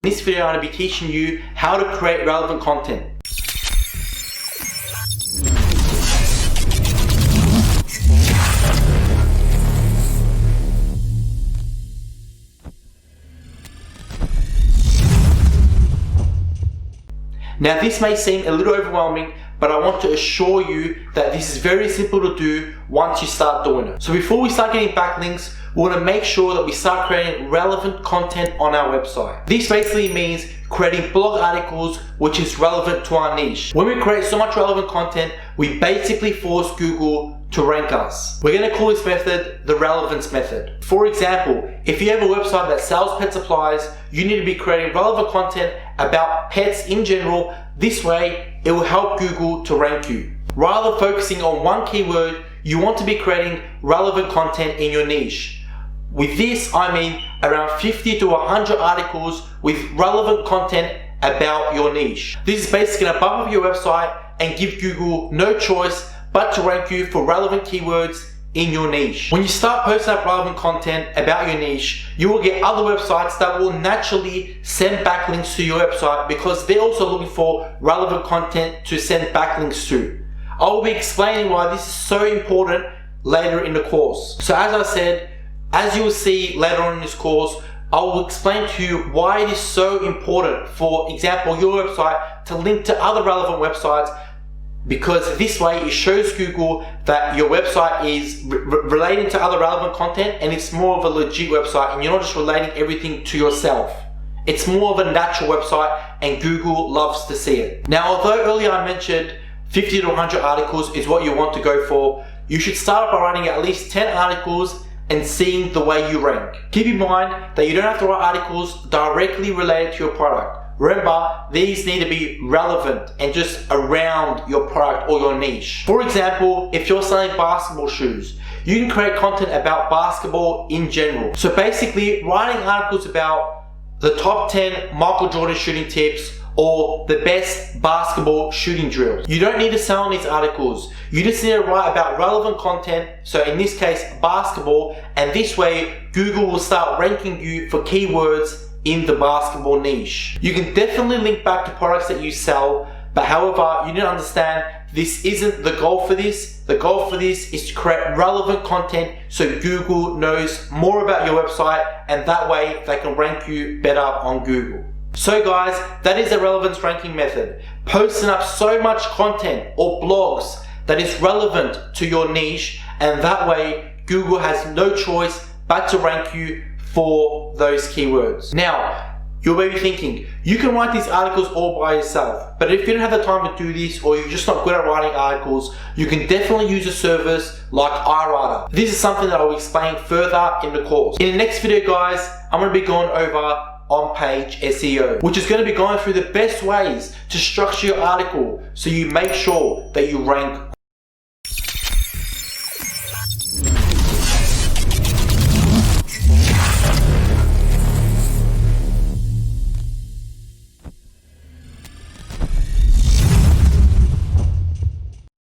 In this video, I'm going to be teaching you how to create relevant content. Now this may seem a little overwhelming, but I want to assure you that this is very simple to do once you start doing it. So before we start getting backlinks, we want to make sure that we start creating relevant content on our website. This basically means creating blog articles which is relevant to our niche. When we create so much relevant content, we basically force Google to rank us. We're going to call this method the relevance method. For example, if you have a website that sells pet supplies, you need to be creating relevant content about pets in general. This way, it will help Google to rank you. Rather than focusing on one keyword, you want to be creating relevant content in your niche. With this, I mean around 50 to 100 articles with relevant content about your niche. This is basically going to bump up your website and give Google no choice but to rank you for relevant keywords in your niche. When you start posting up relevant content about your niche, you will get other websites that will naturally send backlinks to your website because they're also looking for relevant content to send backlinks to. I will be explaining why this is so important later in the course. So as I said, as you will see later on in this course, I will explain to you why it is so important, for example, your website to link to other relevant websites, because this way it shows Google that your website is relating to other relevant content and it's more of a legit website and you're not just relating everything to yourself. It's more of a natural website and Google loves to see it. Now, although earlier I mentioned 50 to 100 articles is what you want to go for, you should start by writing at least 10 articles and seeing the way you rank. Keep in mind that you don't have to write articles directly related to your product. Remember, these need to be relevant and just around your product or your niche. For example, if you're selling basketball shoes, you can create content about basketball in general. So basically, writing articles about the top 10 Michael Jordan shooting tips or the best basketball shooting drills. You don't need to sell in these articles. You just need to write about relevant content, so in this case, basketball, and this way, Google will start ranking you for keywords in the basketball niche. You can definitely link back to products that you sell, but however, you need to understand this isn't the goal for this. The goal for this is to create relevant content so Google knows more about your website and that way they can rank you better on Google. So guys, that is the relevance ranking method. Posting up so much content or blogs that is relevant to your niche, and that way Google has no choice but to rank you for those keywords. Now, you may be thinking, you can write these articles all by yourself, but if you don't have the time to do this or you're just not good at writing articles, you can definitely use a service like iWriter. This is something that I'll explain further in the course. In the next video, guys, I'm going to be going over on-page SEO, which is going to be going through the best ways to structure your article so you make sure that you rank